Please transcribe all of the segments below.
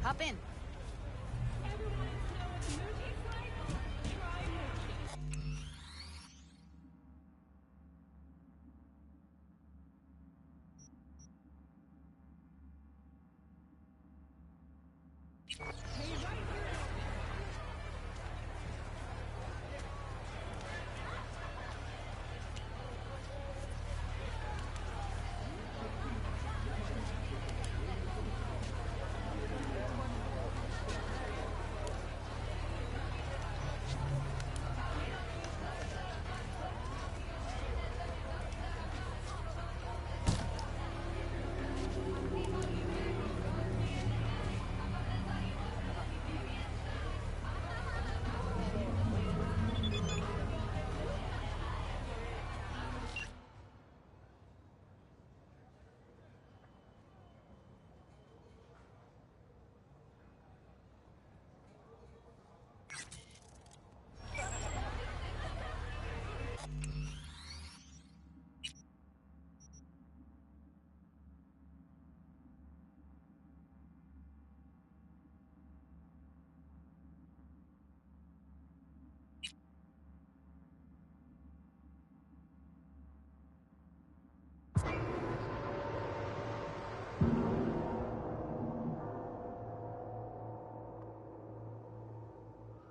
Hop in.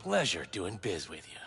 Pleasure doing biz with you.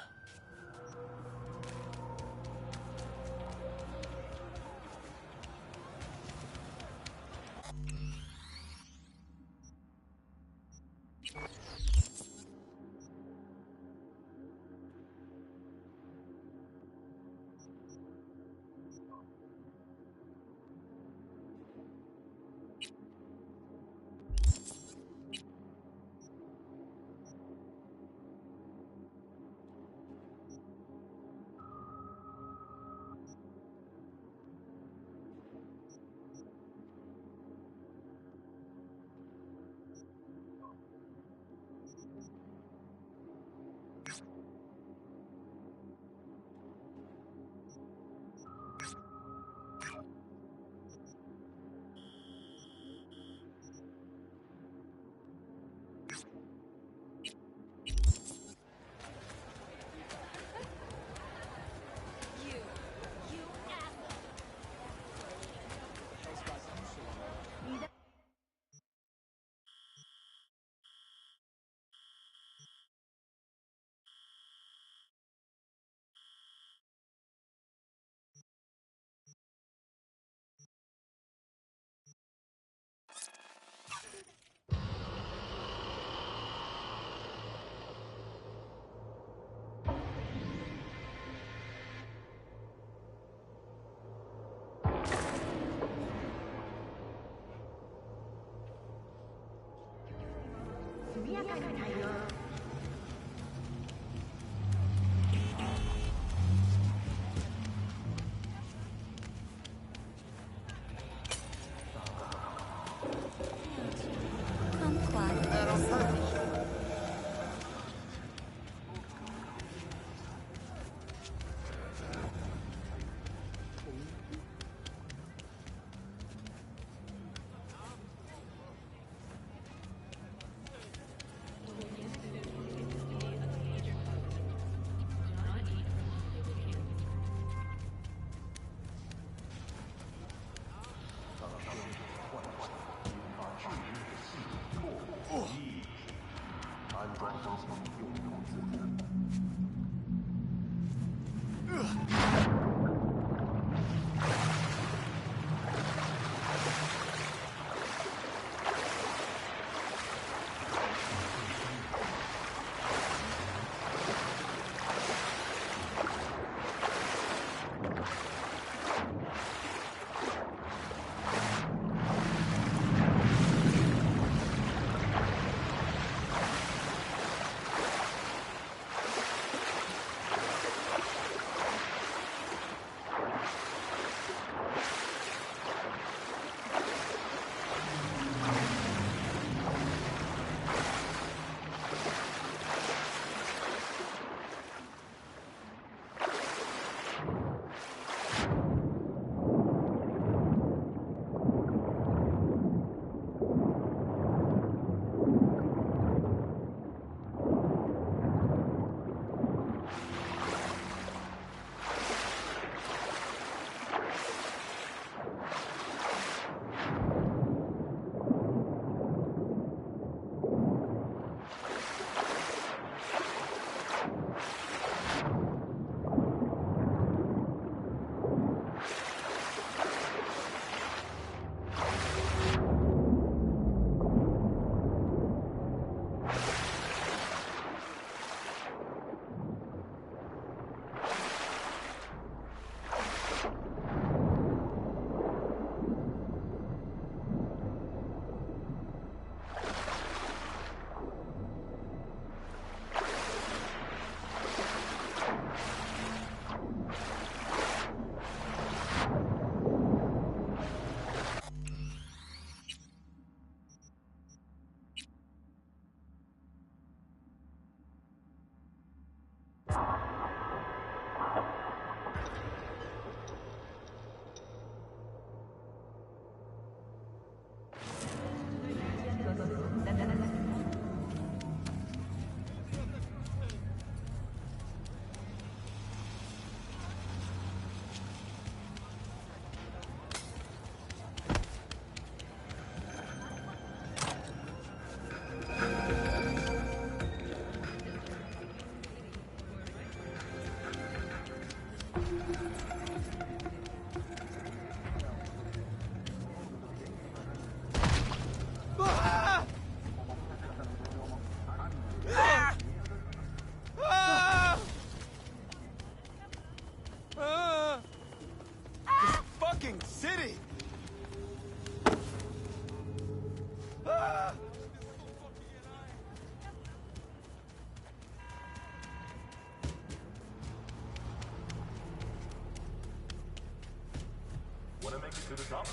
Want to make it to the top?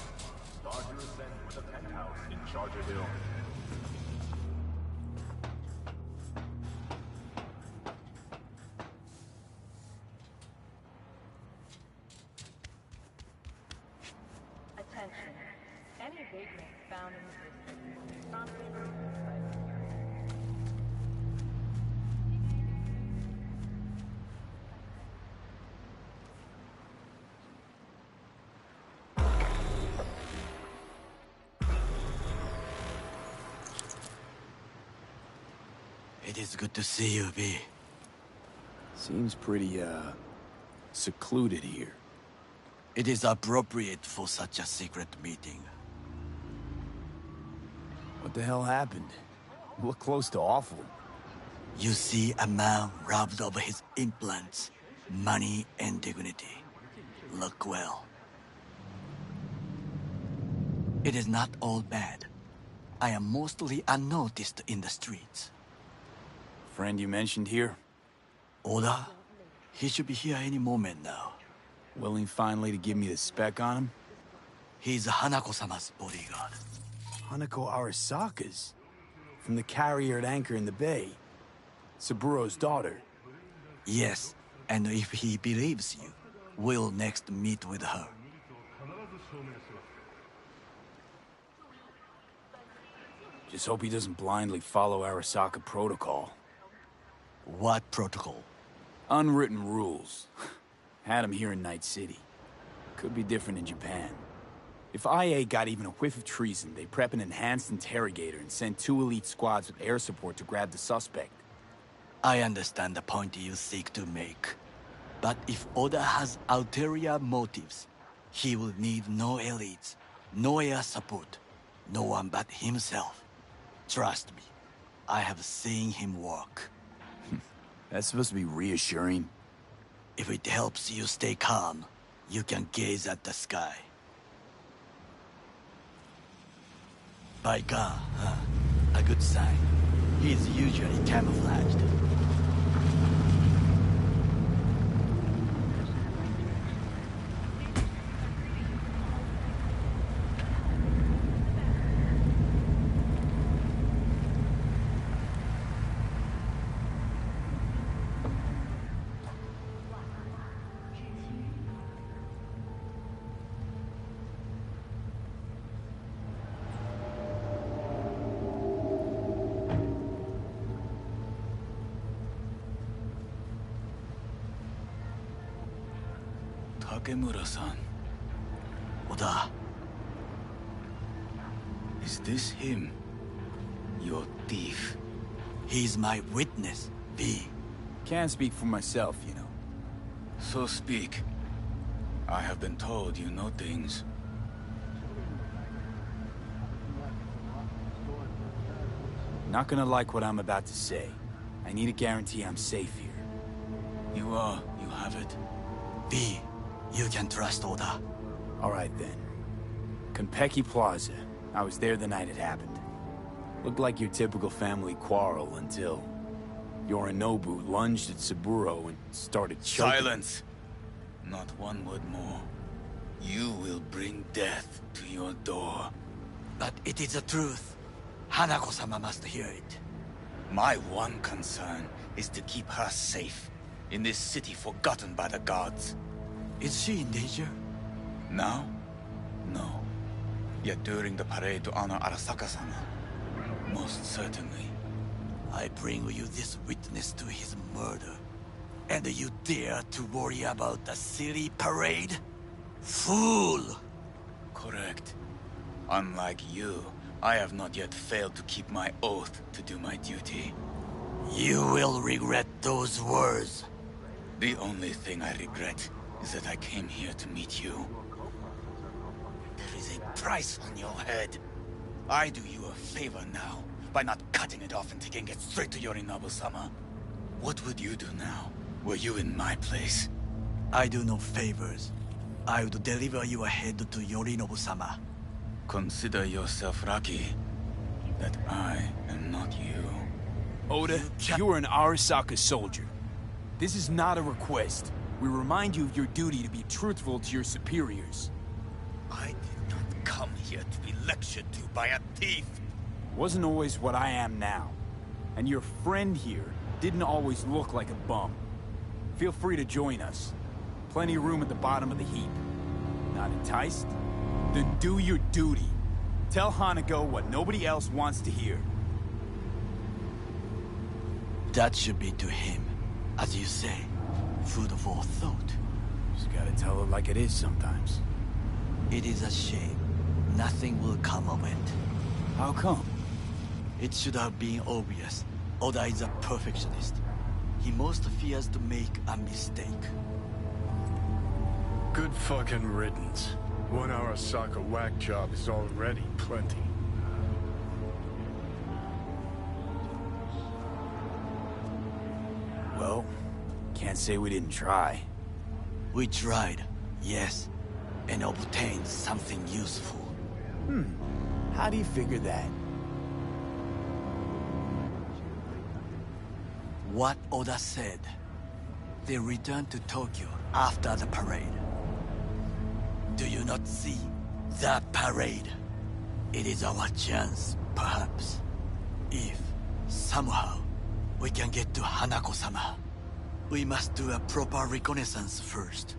Start your ascent with a penthouse in Charger Hill. Attention. Any vagrants found in the district promptly removed by security. It is good to see you, V. Seems pretty, secluded here. It is appropriate for such a secret meeting. What the hell happened? You look close to awful. You see a man robbed of his implants, money and dignity. Look well. It is not all bad. I am mostly unnoticed in the streets. Friend you mentioned here? Oda? He should be here any moment now. Willing finally to give me the spec on him? He's Hanako-sama's bodyguard. Hanako Arasaka's? From the carrier at anchor in the bay. Saburo's daughter. Yes, and if he believes you, we'll next meet with her. Just hope he doesn't blindly follow Arasaka protocol. What protocol? Unwritten rules. Had him here in Night City. Could be different in Japan. If IA got even a whiff of treason, they prep an enhanced interrogator and send 2 elite squads with air support to grab the suspect. I understand the point you seek to make. But if Oda has ulterior motives, he will need no elites, no air support, no one but himself. Trust me, I have seen him work. That's supposed to be reassuring. If it helps you stay calm, you can gaze at the sky. By God, huh? A good sign. He is usually camouflaged. Takemura-san. Oda, Is this him? Your thief? he's my witness, V. Can't speak for myself, you know. So speak. I have been told you know things. Not gonna like what I'm about to say. I need a guarantee I'm safe here. You have it. V, you can trust Oda. All right, then. Konpeki Plaza. I was there the night it happened. Looked like your typical family quarrel until Yorinobu lunged at Saburo and started choking. Silence! Not one word more. You will bring death to your door. But it is the truth. Hanako-sama must hear it. My one concern is to keep her safe in this city forgotten by the gods. Is she in danger? Now? No. Yet during the parade to honor Arasaka-sama, most certainly. I bring you this witness to his murder. And you dare to worry about the silly parade? Fool! Correct. Unlike you, I have not yet failed to keep my oath to do my duty. You will regret those words. The only thing I regret is that I came here to meet you. There is a price on your head. I do you a favor now by not cutting it off and taking it straight to Yorinobu-sama. What would you do now, were you in my place? I do no favors. I would deliver you ahead to Yorinobu-sama. Consider yourself lucky that I not you. Oda, you are an Arasaka soldier. This is not a request. We remind you of your duty to be truthful to your superiors. I did not come here to be lectured to by a thief. Wasn't always what I am now. And your friend here didn't always look like a bum. Feel free to join us. Plenty of room at the bottom of the heap. Not enticed? Then do your duty. Tell Hanako what nobody else wants to hear. That should be to him. As you say, food for thought. Just gotta tell it like it is sometimes. It is a shame. Nothing will come of it. How come? It should have been obvious. Oda is a perfectionist. He most fears to make a mistake. Good fucking riddance. One Arasaka whack job is already plenty. Well, can't say we didn't try. We tried, yes, and obtained something useful. How do you figure that? What Oda said. They returned to Tokyo after the parade. Do you not see that parade? It is our chance, perhaps. If, somehow, we can get to Hanako-sama. We must do a proper reconnaissance first.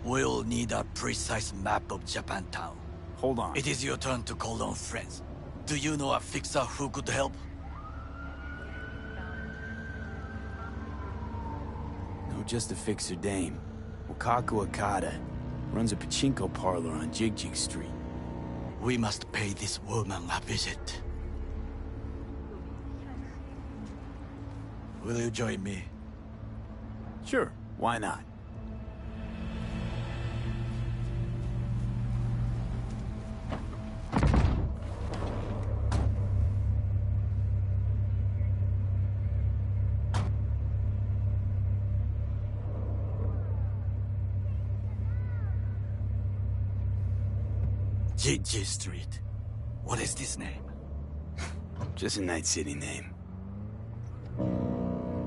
We'll need a precise map of Japantown. Hold on. It is your turn to call on friends. Do you know a fixer who could help? No, just a fixer dame. Wakaku Akata. Runs a pachinko parlor on Jig Street. We must pay this woman a visit. Will you join me? Sure, why not? Jiji Street. What is this name? Just a Night City name.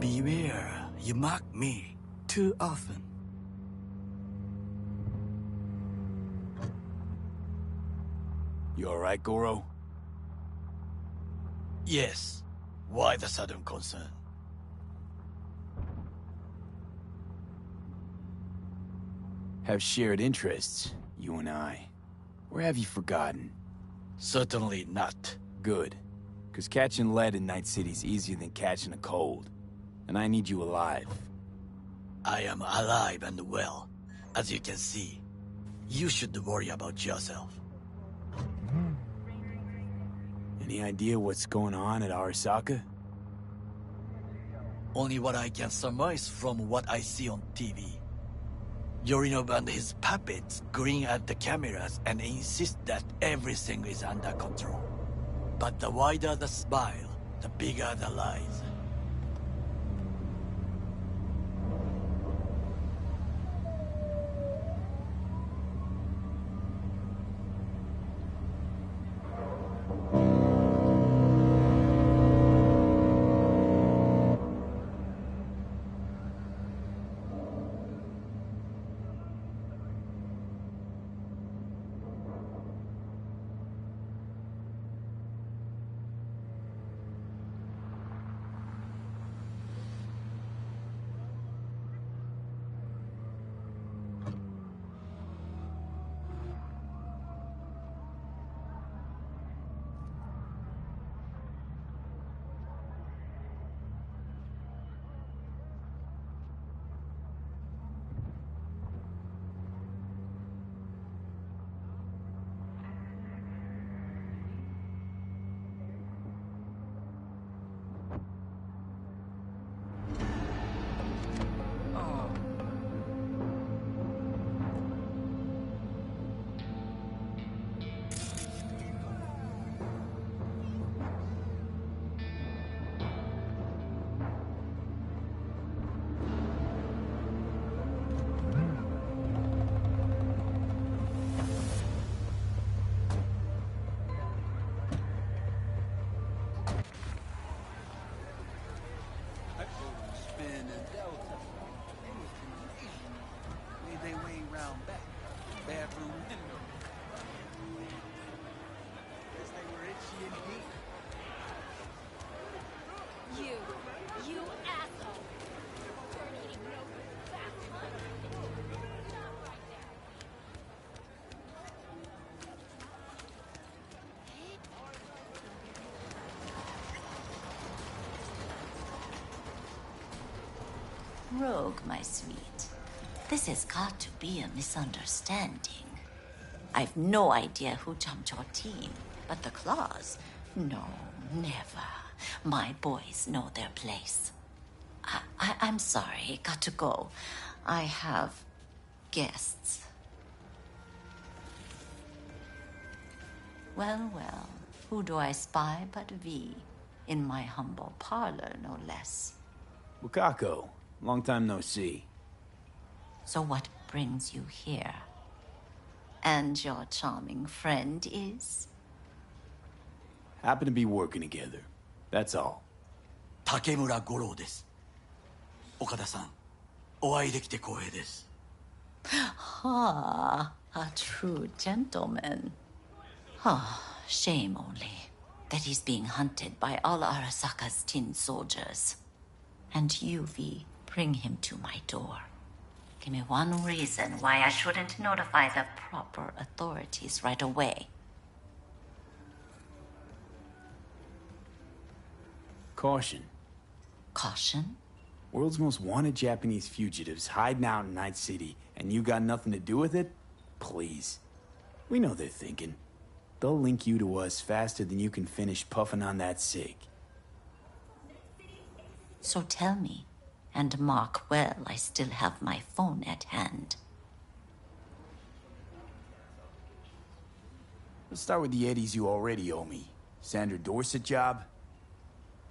Beware, you mock me too often. You alright, Goro? Yes. Why the sudden concern? Have shared interests, you and I. Or have you forgotten? Certainly not. Good. Because catching lead in Night City's easier than catching a cold. And I need you alive. I am alive and well, as you can see. You should worry about yourself. Any idea what's going on at Arasaka? Only what I can surmise from what I see on TV. Yorinobu and his puppets grin at the cameras and insist that everything is under control. But the wider the smile, the bigger the lies. Rogue, my sweet. This has got to be a misunderstanding. I've no idea who jumped your team, but the Claws? No, never. My boys know their place. I'm sorry, got to go. I have guests. Well, well, who do I spy but V? In my humble parlor, no less. Wakako, long time no see. So what brings you here? And your charming friend is? Happen to be working together. That's all. 竹村五郎です。岡田さん、お会いできて光栄です。Ah, a true gentleman. Ah, shame only that he's being hunted by all Arasaka's tin soldiers. And you, V, bring him to my door. Give me one reason why I shouldn't notify the proper authorities right away. Caution. Caution? World's most wanted Japanese fugitives hiding out in Night City, and you got nothing to do with it? Please. We know they're thinking. They'll link you to us faster than you can finish puffing on that cig. So tell me, and mark well I still have my phone at hand. Let's start with the eddies you already owe me. Sandra Dorset job?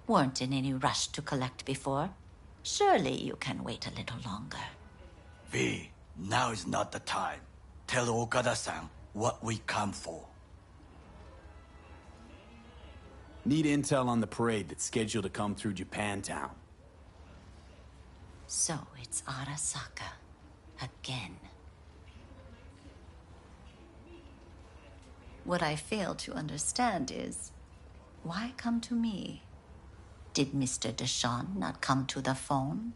Weren't in any rush to collect before. Surely you can wait a little longer. V, now is not the time. Tell Okada-san what we come for. Need intel on the parade that's scheduled to come through Japantown. So it's Arasaka. Again. What I fail to understand is, why come to me? Did Mr. Deshawn not come to the phone?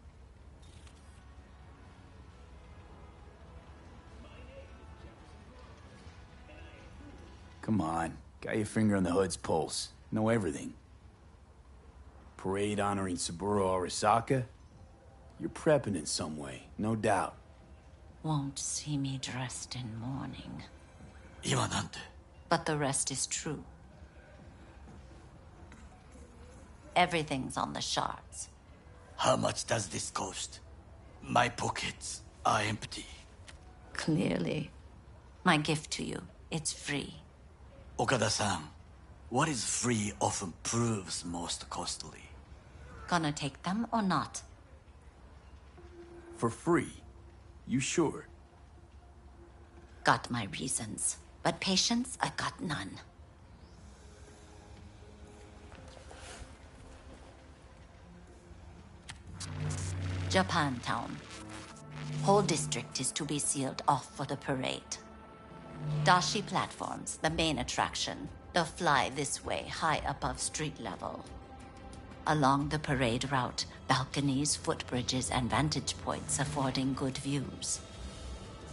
Come on. Got your finger on the hood's pulse. Know everything. Parade honoring Saburo Arasaka? You're prepping in some way, no doubt. Won't see me dressed in mourning. 今なんて But the rest is true. Everything's on the shards. How much does this cost? My pockets are empty. Clearly. My gift to you, it's free. Okada-san, what is free often proves most costly. Gonna take them or not? For free? You sure? Got my reasons, but patience I got none. Japantown. Whole district is to be sealed off for the parade. Dashi platforms, the main attraction. They'll fly this way, high above street level. Along the parade route, balconies, footbridges, and vantage points affording good views.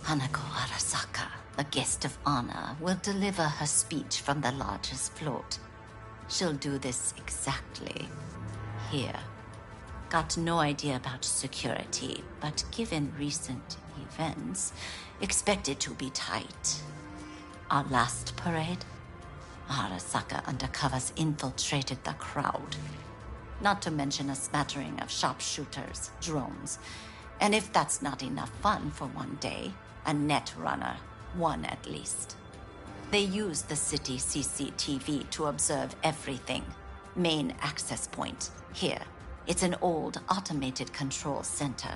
Hanako Arasaka, the guest of honor, will deliver her speech from the largest float. She'll do this exactly here. Got no idea about security, but given recent events, expect it to be tight. Our last parade, Arasaka undercovers infiltrated the crowd. Not to mention a smattering of sharpshooters, drones. And if that's not enough fun for one day, a net runner, one at least. They use the city CCTV to observe everything. Main access point, here. It's an old automated control center.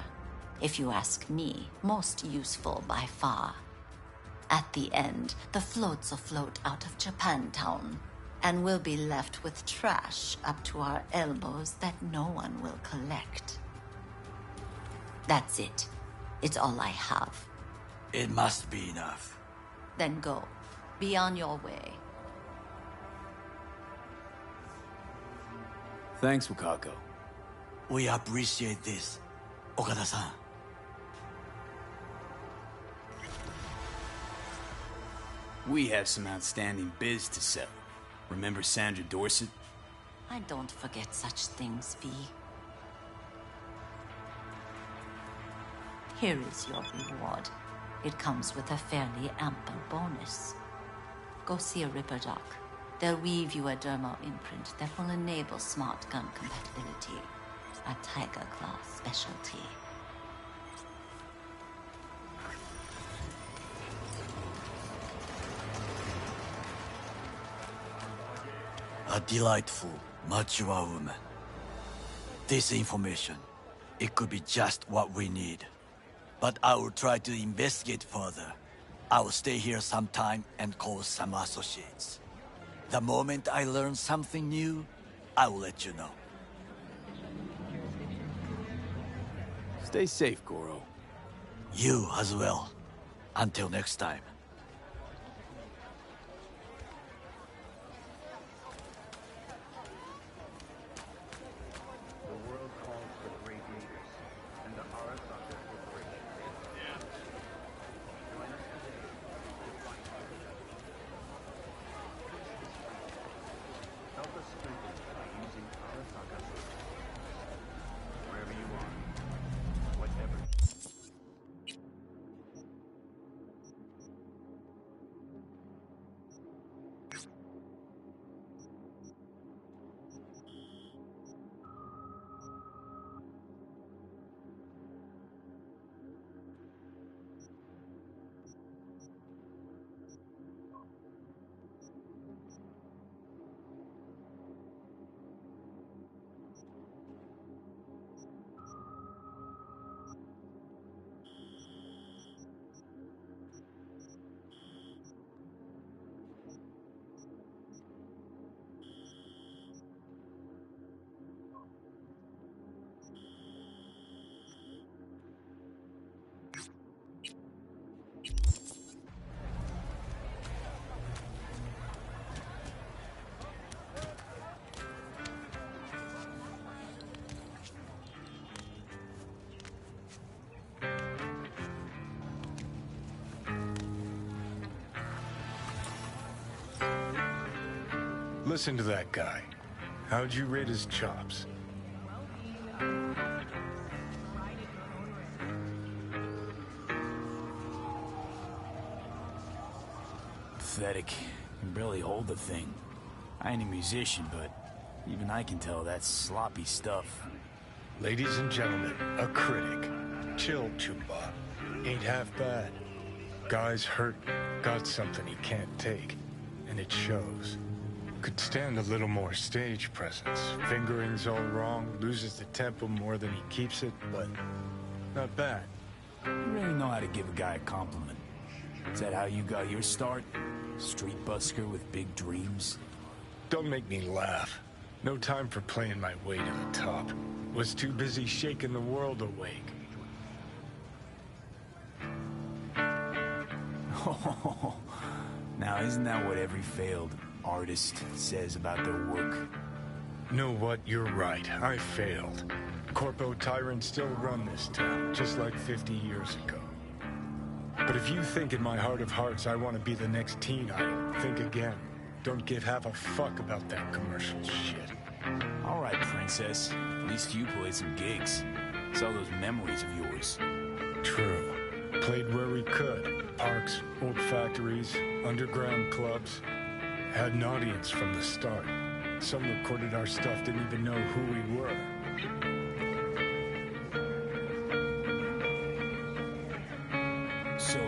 If you ask me, most useful by far. At the end, the floats will float out of Japantown, and we'll be left with trash up to our elbows that no one will collect. That's it. It's all I have. It must be enough. Then go. Be on your way. Thanks, Wakako. We appreciate this, Okada-san. We have some outstanding biz to settle. Remember Sandra Dorset? I don't forget such things, V. Here is your reward. It comes with a fairly ample bonus. Go see a Ripper Doc. They'll weave you a dermal imprint that will enable smart gun compatibility. A Tiger Claw specialty. A delightful, mature woman. This information, it could be just what we need. But I will try to investigate further. I will stay here some time and call some associates. The moment I learn something new, I will let you know. Stay safe, Goro. You as well. Until next time. The world calls for great leaders, and the Arasaka Corporation is one. Join us today to fight for the justice. Help us strengthen by using Arasaka Systems. Wherever you are, whatever. Listen to that guy. How'd you rate his chops? Pathetic. Can barely hold the thing. I ain't a musician, but even I can tell that's sloppy stuff. Ladies and gentlemen, a critic. Chill, Chumba. Ain't half bad. Guy's hurt, got something he can't take, and it shows. Could stand a little more stage presence. Fingering's all wrong, loses the tempo more than he keeps it, but not bad. You really know how to give a guy a compliment. Is that how you got your start? Street busker with big dreams? Don't make me laugh. No time for playing my way to the top. Was too busy shaking the world awake. Now, isn't that what every failed artist says about their work? Know what? You're right. I failed. Corpo tyrants still run this town, just like 50 years ago. But if you think in my heart of hearts I want to be the next teen idol, think again. Don't give half a fuck about that commercial shit. All right, princess. At least you played some gigs. Saw those memories of yours. True. Played where we could. Parks, old factories, underground clubs. Had an audience from the start. Some recorded our stuff, didn't even know who we were. So,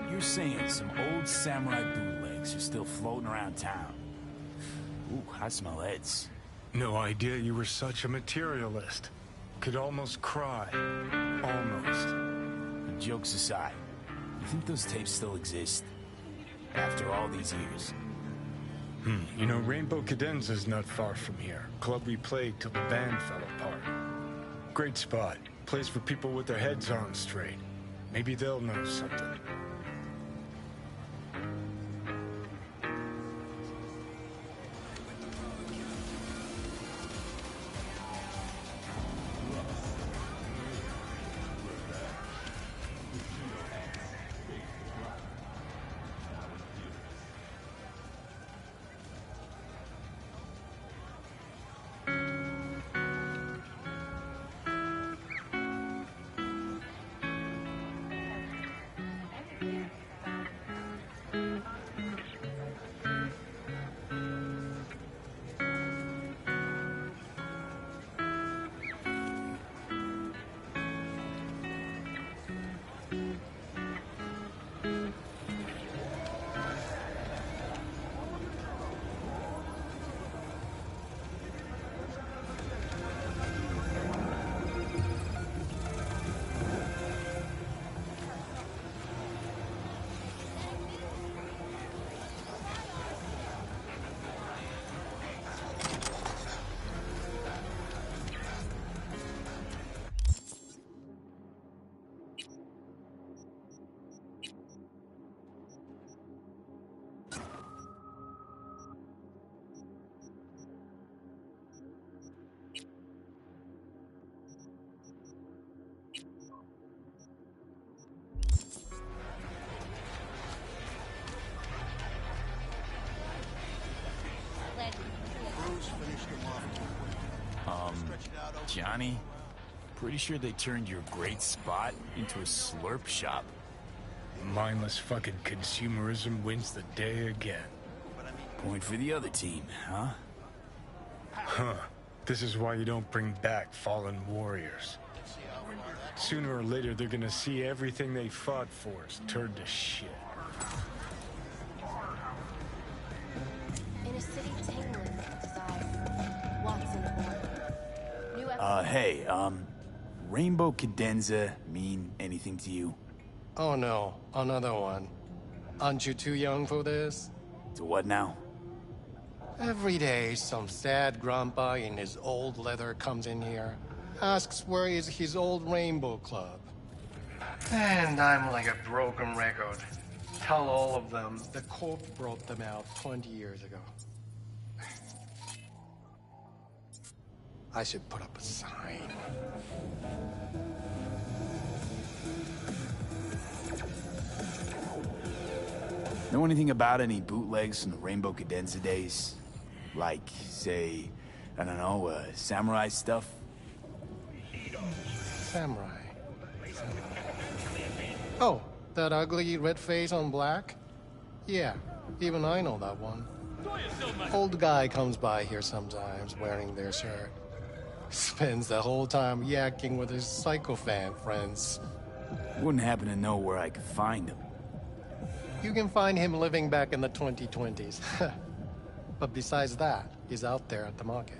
you're saying some old samurai bootlegs are still floating around town? Ooh, I smell heads. No idea you were such a materialist. Could almost cry. Almost. But jokes aside, you think those tapes still exist? After all these years? You know, Rainbow Cadenza's not far from here. Club we played till the band fell apart. Great spot. Place for people with their heads on straight. Maybe they'll know something. Johnny, pretty sure they turned your great spot into a slurp shop. Mindless fucking consumerism wins the day again. Point for the other team, huh? Huh. This is why you don't bring back fallen warriors. Sooner or later, they're gonna see everything they fought for is turned to shit. In a city tingling with desire, Watson born. New Hey, Rainbow Cadenza mean anything to you? Oh no, another one. Aren't you too young for this? To what now? Every day, some sad grandpa in his old leather comes in here, asks where is his old Rainbow Club. And I'm like a broken record. Tell all of them the Corp brought them out 20 years ago. I should put up a sign. Know anything about any bootlegs from the Rainbow Cadenza days? Like, say, I don't know, samurai stuff? Samurai. Oh, that ugly red face on black? Yeah, even I know that one. Old guy comes by here sometimes wearing their shirt. Spends the whole time yakking with his sycophant friends. Wouldn't happen to know where I could find him. You can find him living back in the 2020s. But besides that, he's out there at the market.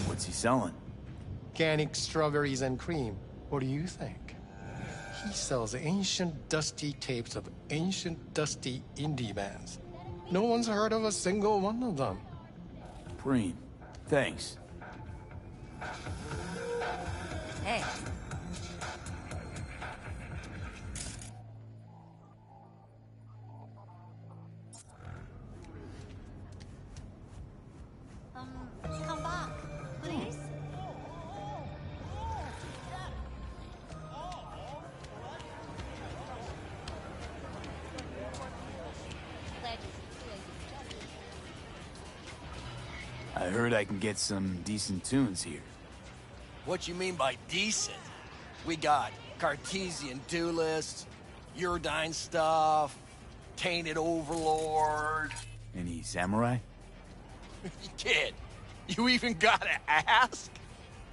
What's he selling? Organic strawberries and cream. What do you think? He sells ancient dusty tapes of ancient dusty indie bands. No one's heard of a single one of them. Preem, thanks. Hey. Come back, please. I heard I can get some decent tunes here. What you mean by decent? We got Cartesian Duelists, Uridine stuff, Tainted Overlord. Any samurai? Kid, you even gotta ask?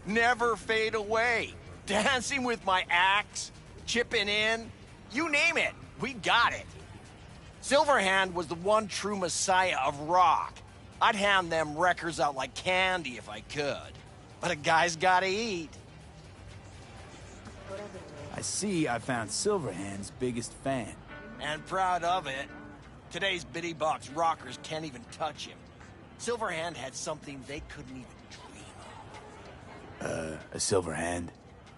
Never fade away. Dancing with my axe, chipping in, you name it, we got it. Silverhand was the one true messiah of rock. I'd hand them records out like candy if I could. But a guy's gotta eat. I see I found Silverhand's biggest fan. And proud of it. Today's bitty box rockers can't even touch him. Silverhand had something they couldn't even dream of. A Silverhand?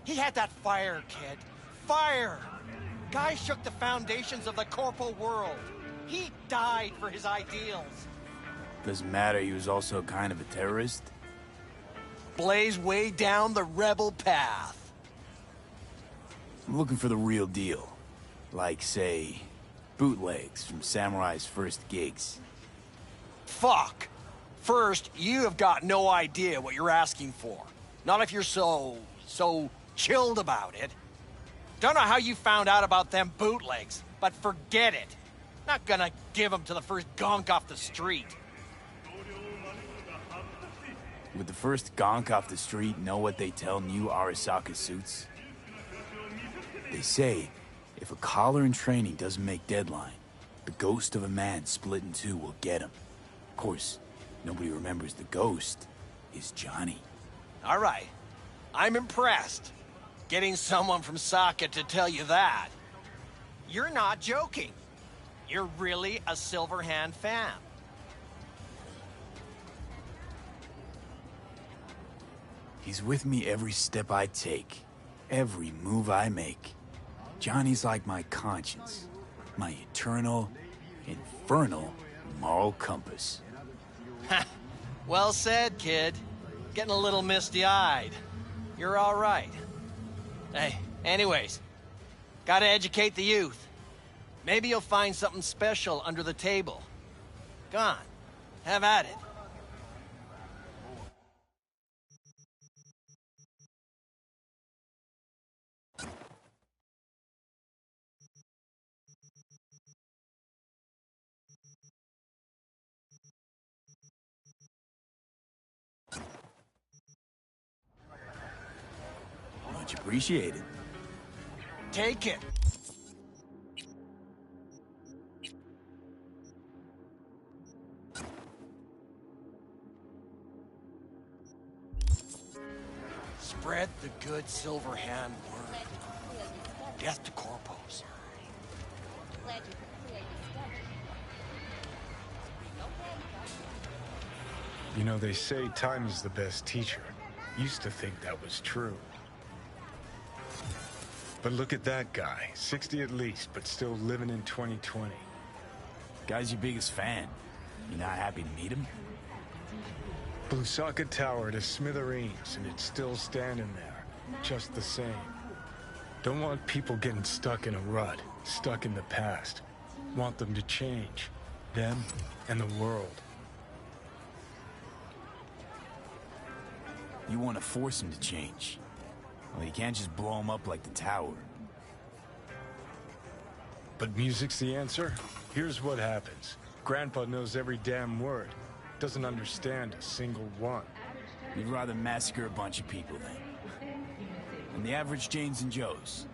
He had that fire, kid. Fire! Guy shook the foundations of the corporal world. He died for his ideals. Doesn't matter, he was also kind of a terrorist. Blaze way down the rebel path. I'm looking for the real deal. Like, say, bootlegs from Samurai's first gigs. Fuck. First, you have got no idea what you're asking for. Not if you're so chilled about it. Don't know how you found out about them bootlegs, but forget it. Not gonna give them to the first gonk off the street. Would the first gonk off the street know what they tell new Arasaka suits? They say, if a collar in training doesn't make deadline, the ghost of a man split in two will get him. Of course, nobody remembers the ghost is Johnny. All right. I'm impressed. Getting someone from Saka to tell you that. You're not joking. You're really a Silverhand fan. He's with me every step I take, every move I make. Johnny's like my conscience, my eternal, infernal moral compass. Well said, kid. Getting a little misty-eyed. You're all right. Hey, anyways, Gotta educate the youth. Maybe you'll find something special under the table. Go on, have at it. Much appreciated. Take it. Spread the good Silver Hand word. Death to corpos. You know, they say time is the best teacher. Used to think that was true. But look at that guy. 60 at least, but still living in 2020. Guy's your biggest fan. You not happy to meet him? Blusaka Tower to smithereens, and it's still standing there. Just the same. Don't want people getting stuck in a rut, stuck in the past. Want them to change. Them and the world. You want to force him to change. Well, you can't just blow him up like the tower. But music's the answer? Here's what happens. Grandpa knows every damn word. Doesn't understand a single one. You'd rather massacre a bunch of people then. And the average Janes and Joes.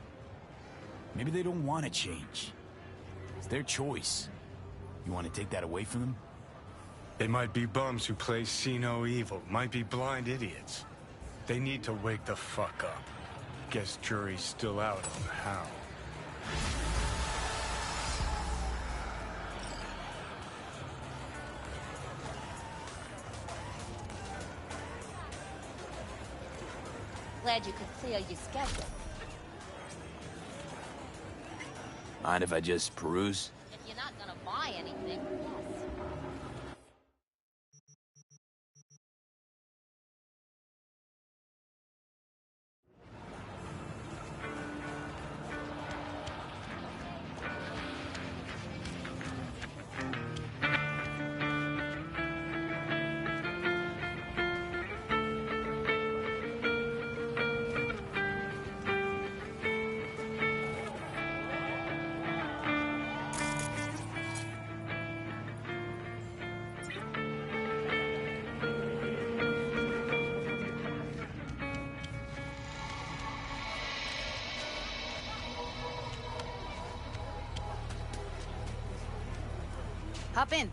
Maybe they don't want to change. It's their choice. You want to take that away from them? They might be bums who play see no evil. Might be blind idiots. They need to wake the fuck up. Guess jury's still out on how. Glad you could clear your schedule. Mind if I just peruse? If you're not gonna buy anything, yes. Hop in.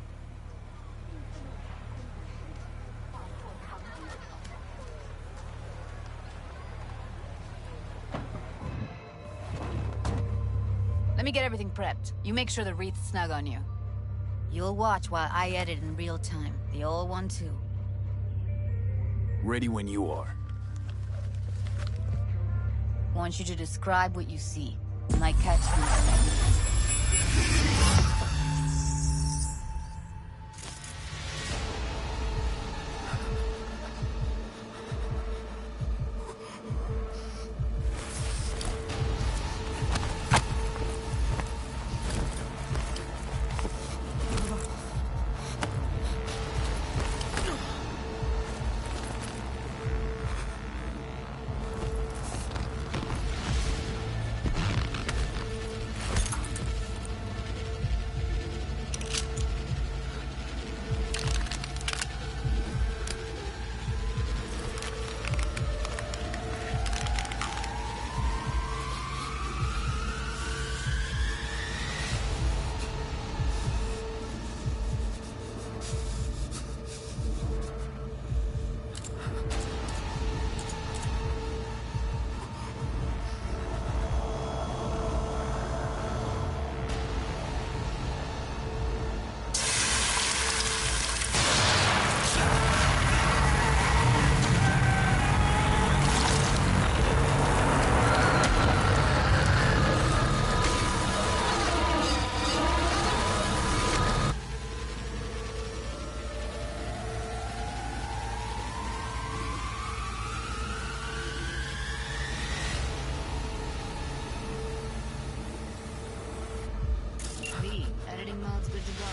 Let me get everything prepped. You make sure the wreath's snug on you. You'll watch while I edit in real time. The old one, too. Ready when you are. Want you to describe what you see. Might catch something. mode's good to go.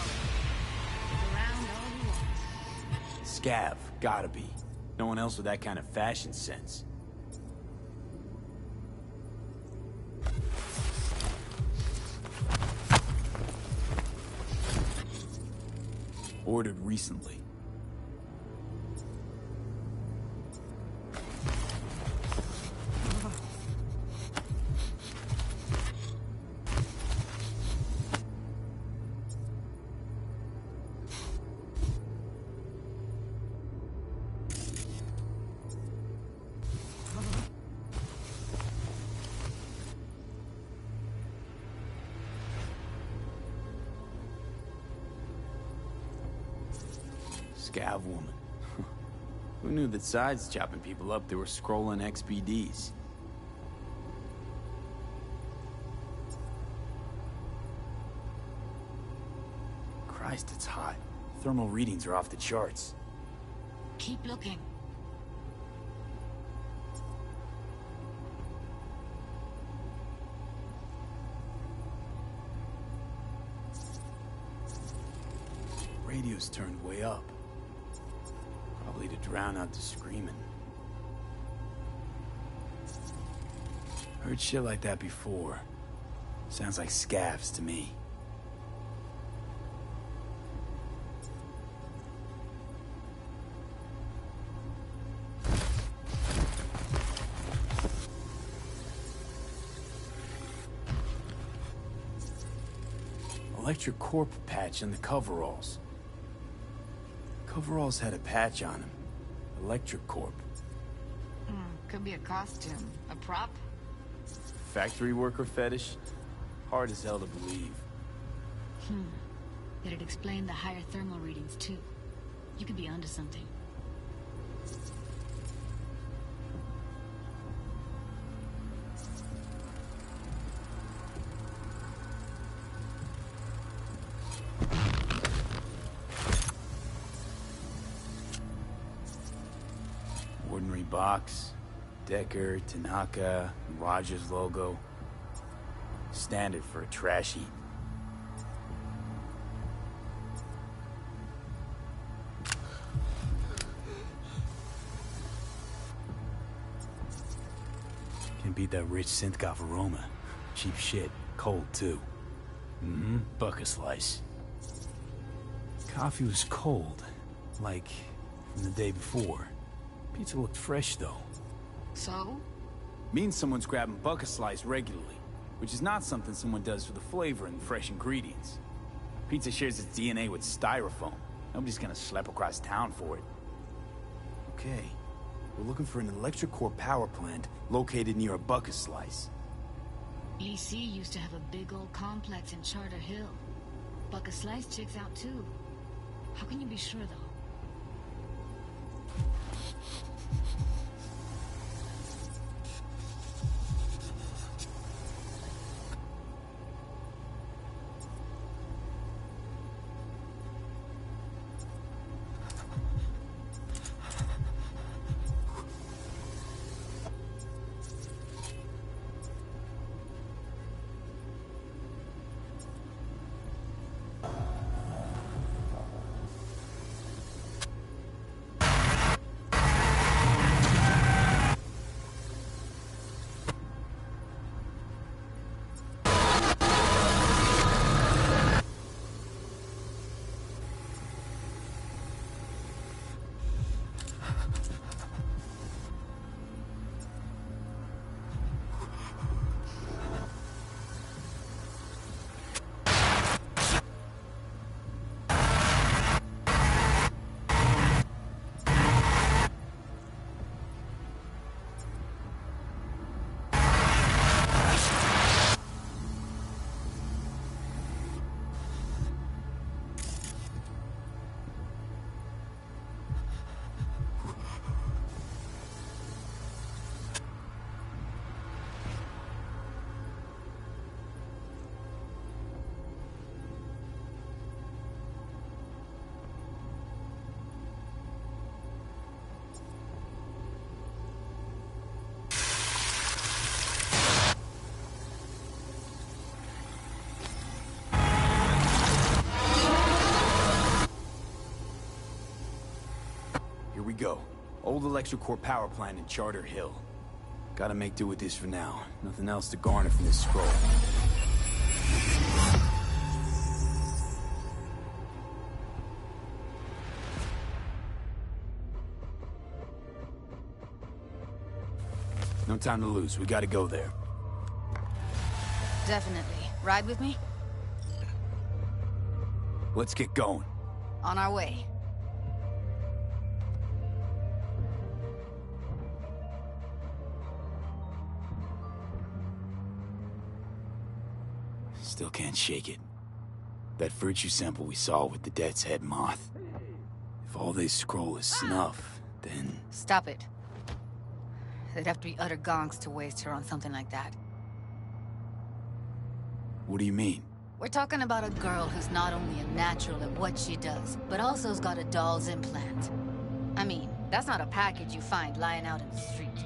Look around all you want. Scav, gotta be. No one else with that kind of fashion sense. Ordered recently. Scav woman. Who knew that sides chopping people up, they were scrolling XBDs? Christ, it's hot. Thermal readings are off the charts. Keep looking. Radio's turned way up. Probably to drown out the screaming. Heard shit like that before. Sounds like scavs to me. Electric Corp patch on the coveralls. Coveralls had a patch on them. Electric Corp. Could be a costume. A prop? Factory worker fetish? Hard as hell to believe. It'd explain the higher thermal readings, too. You could be onto something. Ordinary box. Decker, Tanaka, Rogers logo. Standard for a trash heap. Can beat that rich Synthgov aroma. Cheap shit. Cold, too. Bucket slice. Coffee was cold. Like, from the day before. Pizza looked fresh, though. So? Means someone's grabbing bucket slice regularly, which is not something someone does for the flavor and fresh ingredients. Pizza shares its DNA with styrofoam. Nobody's gonna schlep across town for it. Okay, we're looking for an electric core power plant located near a bucket slice. EC used to have a big old complex in Charter Hill. Bucket Slice checks out too. How can you be sure, though? go. Old ElectroCorp power plant in Charter Hill. Gotta make do with this for now. Nothing else to garner from this scroll. No time to lose. We gotta go there. Definitely. Ride with me? Let's get going. On our way. Still can't shake it. That virtue sample we saw with the Death's Head moth. If all they scroll is snuff, then... Stop it. They'd have to be utter gonks to waste her on something like that. What do you mean? We're talking about a girl who's not only a natural at what she does, but also's got a doll's implant. I mean, that's not a package you find lying out in the street.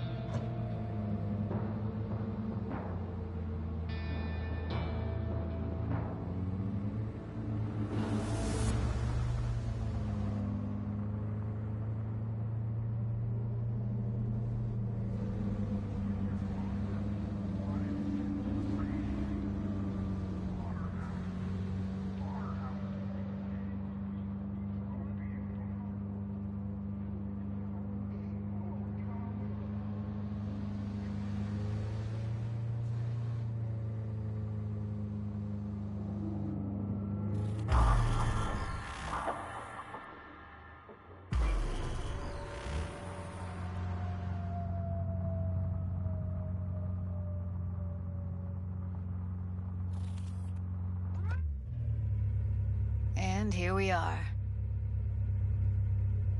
And here we are.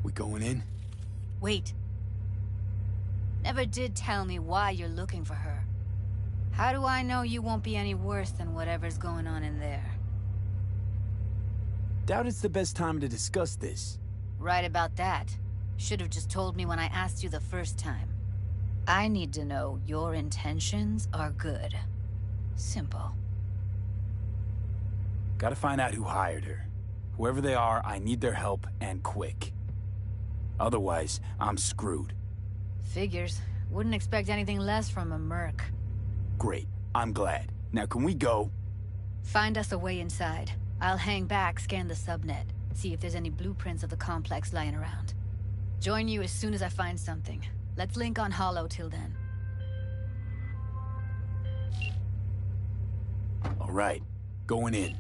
We going in? Wait. Never did tell me why you're looking for her. How do I know you won't be any worse than whatever's going on in there? Doubt it's the best time to discuss this. Right about that. Should have just told me when I asked you the first time. I need to know your intentions are good. Simple. Gotta find out who hired her. Whoever they are, I need their help, and quick. Otherwise, I'm screwed. Figures. Wouldn't expect anything less from a merc. Great. I'm glad. Now can we go? Find us a way inside. I'll hang back, scan the subnet, see if there's any blueprints of the complex lying around. Join you as soon as I find something. Let's link on Hollow till then. All right. Going in.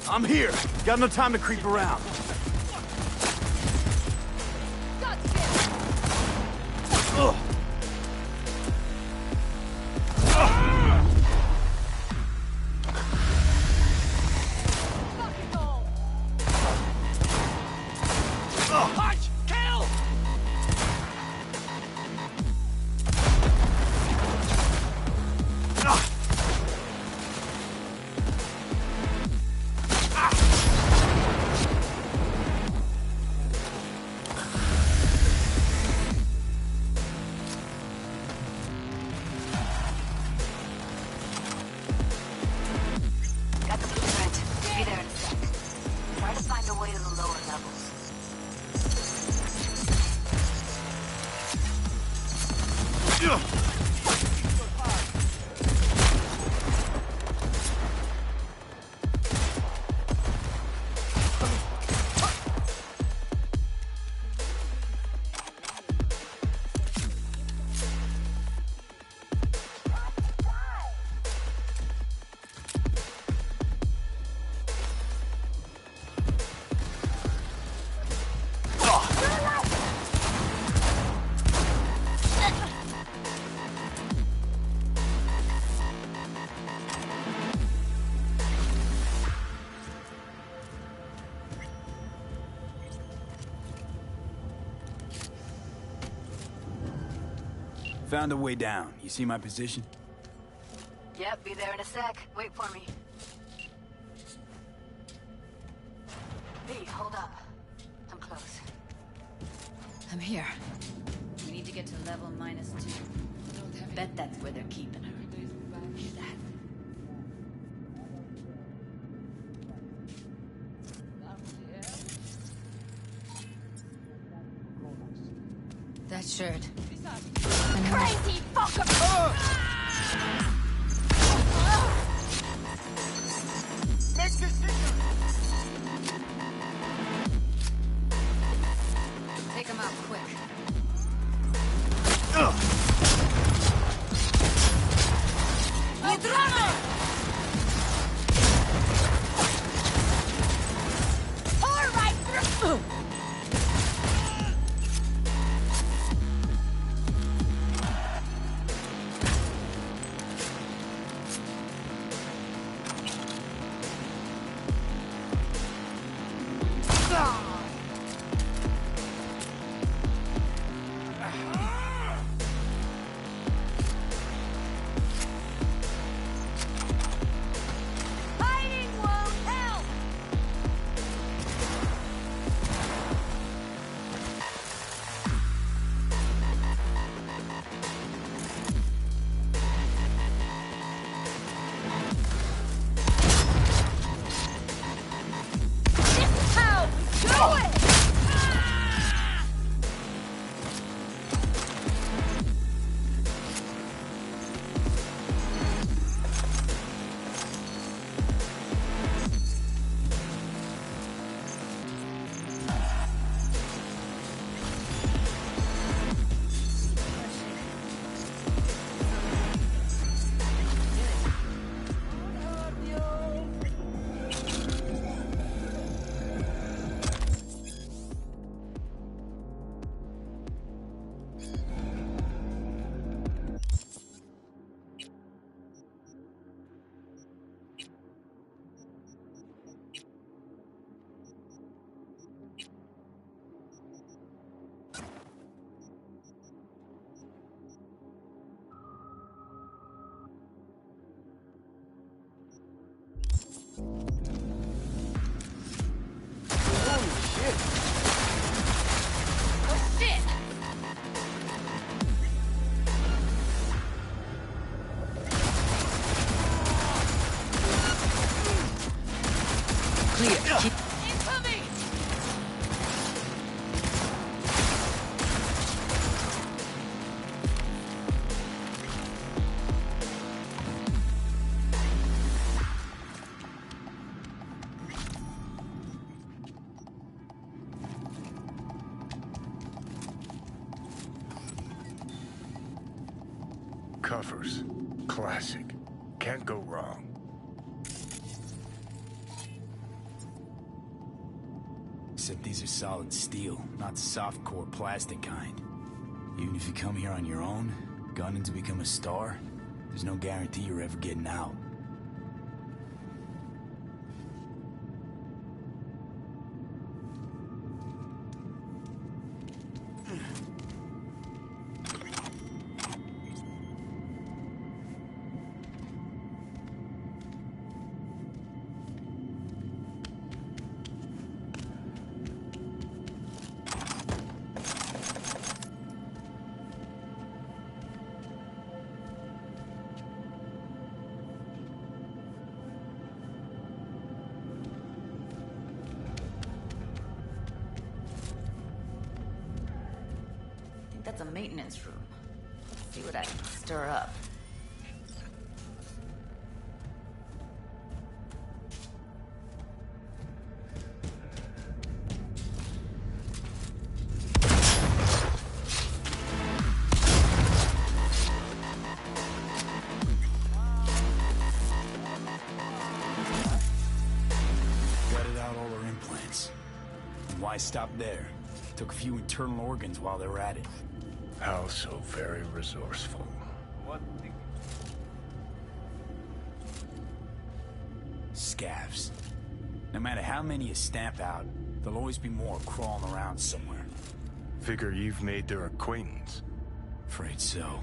I'm here. Got no time to creep around. Ugh. Found a way down. You see my position? Yep, be there in a sec. Wait for me. V, hold up. I'm close. I'm here. We need to get to level -2. Bet that's where they're keeping her. Hear that? That shirt. Crazy fucker! Take him out quick. All right, through. Hiding won't help. This is how we do it. Oh shit! Clear. Keep Incoming! Coffers. Classic. Can't go wrong. Except these are solid steel, not soft-core plastic kind. Even if you come here on your own, gunning to become a star, there's no guarantee you're ever getting out. I think that's a maintenance room. Let's see what I can stir up. Gutted out all her implants. And why stop there? Took a few internal organs while they were at it. How so very resourceful. Scavs. No matter how many you stamp out, there'll always be more crawling around somewhere. Figure you've made their acquaintance. Afraid so.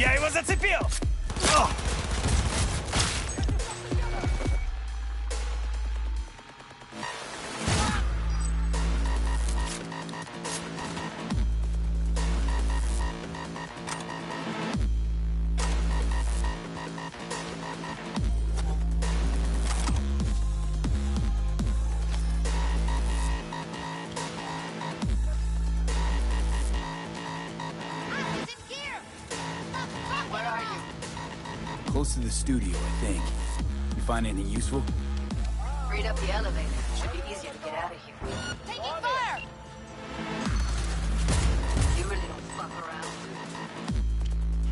Я его зацепил! Close to the studio, I think. You find anything useful? Read up the elevator. Should be easier to get out of here. Taking fire! You really don't fuck around.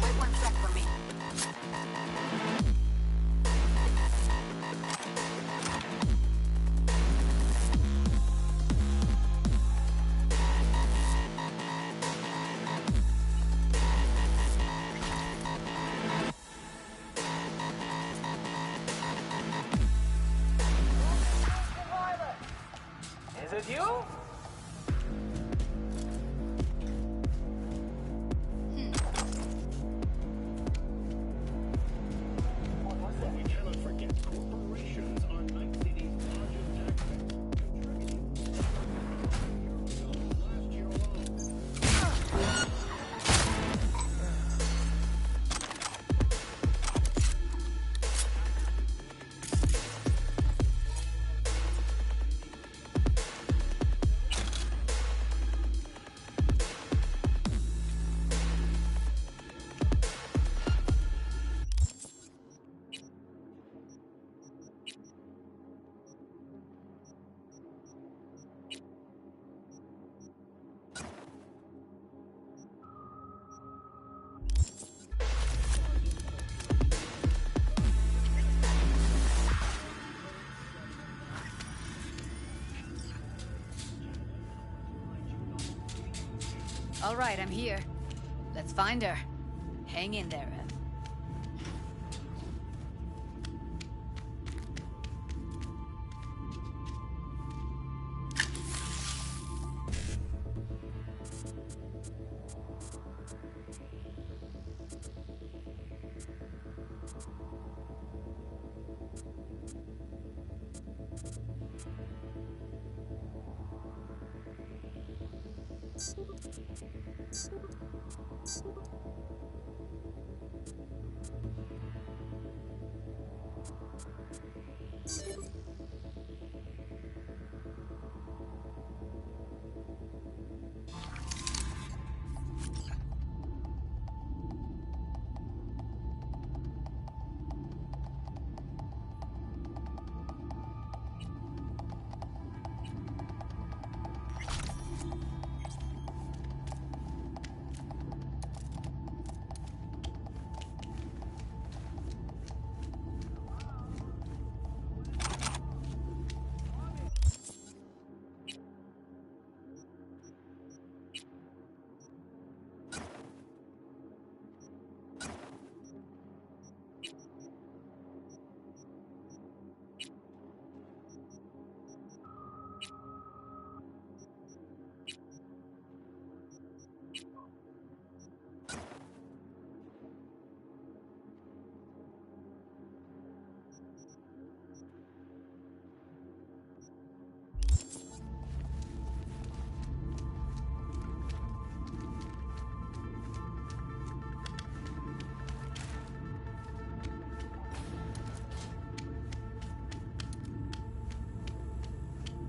Wait 1 sec for me. Is it you? We cannot forget corporations are Night City's largest taxpayer, contributing last year alone. All right, I'm here. Let's find her. Hang in there, Ev.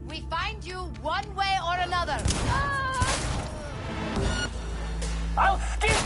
We find you one way or another. I'll skip!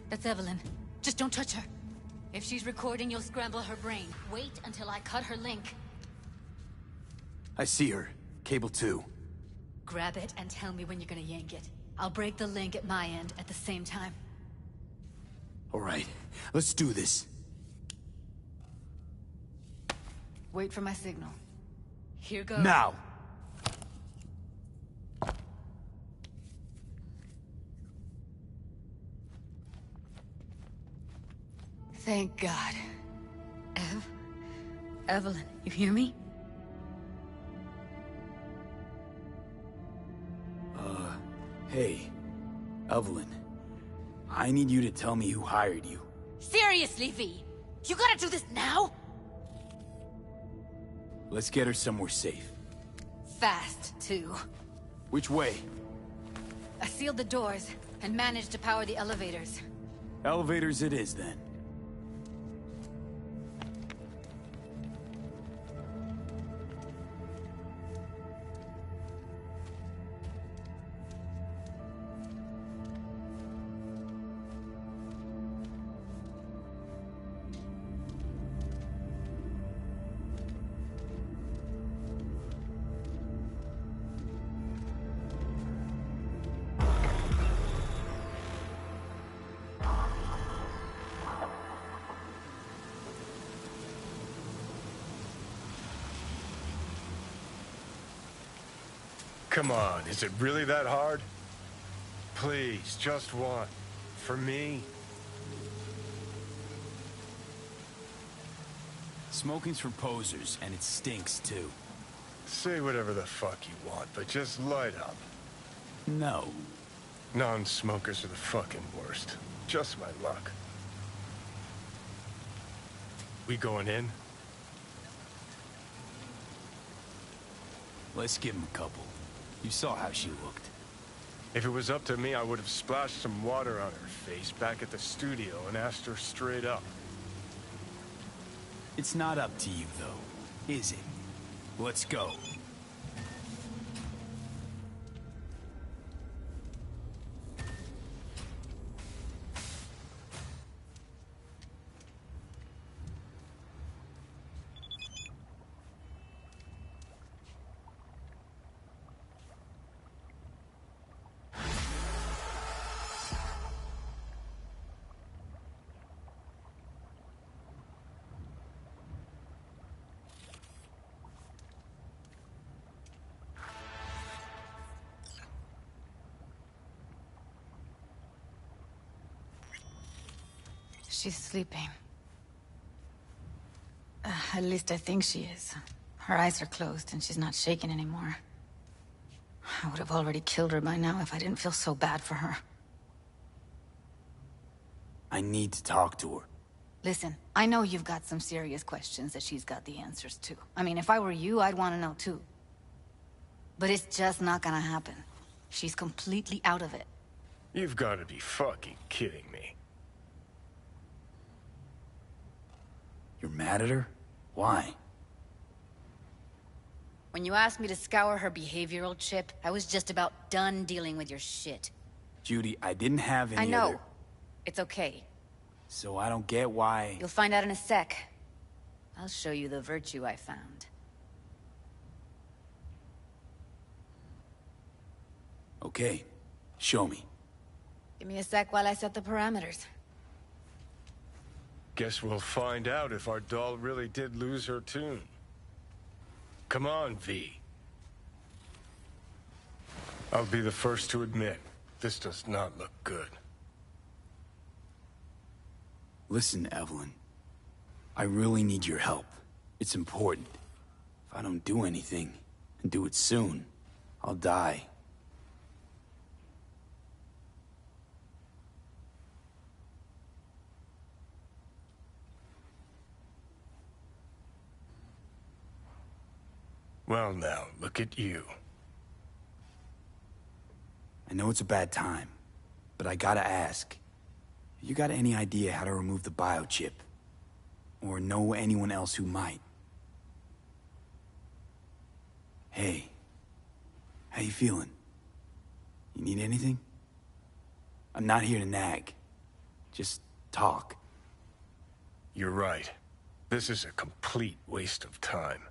That's Evelyn. Just don't touch her. If she's recording, you'll scramble her brain. Wait until I cut her link. I see her. Cable 2. Grab it and tell me when you're gonna yank it. I'll break the link at my end at the same time. Alright, let's do this. Wait for my signal. Here goes. Now! Thank God. Evelyn, you hear me? Hey, Evelyn. I need you to tell me who hired you. Seriously, V? You gotta do this now? Let's get her somewhere safe. Fast, too. Which way? I sealed the doors and managed to power the elevators. Elevators it is, then. Come on, is it really that hard? Please, just one. For me? Smoking's for posers, and it stinks, too. Say whatever the fuck you want, but just light up. No. Non-smokers are the fucking worst. Just my luck. We going in? Let's give him a couple. You saw how she looked. If it was up to me, I would have splashed some water on her face back at the studio and asked her straight up. It's not up to you, though, is it? Let's go. She's sleeping. At least I think she is. Her eyes are closed and she's not shaking anymore. I would have already killed her by now if I didn't feel so bad for her. I need to talk to her. Listen, I know you've got some serious questions that she's got the answers to. I mean, if I were you, I'd want to know too. But it's just not gonna happen. She's completely out of it. You've got to be fucking kidding me. You're mad at her? Why? When you asked me to scour her behavioral chip, I was just about done dealing with your shit. Judy, I didn't have any I know. other... It's okay. So I don't get why... You'll find out in a sec. I'll show you the virtue I found. Okay, show me. Give me a sec while I set the parameters. Guess we'll find out if our doll really did lose her tune. Come on, V. I'll be the first to admit, this does not look good. Listen, Evelyn. I really need your help. It's important. If I don't do anything, and do it soon, I'll die. Well now, look at you. I know it's a bad time, but I gotta ask. You got any idea how to remove the biochip? Or know anyone else who might? Hey, how you feeling? You need anything? I'm not here to nag. Just talk. You're right. This is a complete waste of time.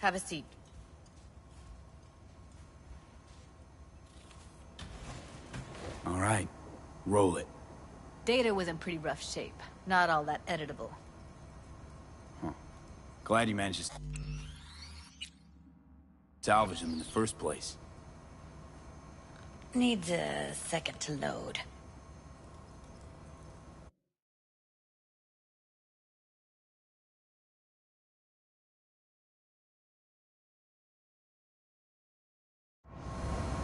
Have a seat. All right. Roll it. Data was in pretty rough shape. Not all that editable. Huh. Glad you managed to salvage them in the first place. Needs a second to load.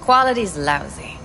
Quality's lousy.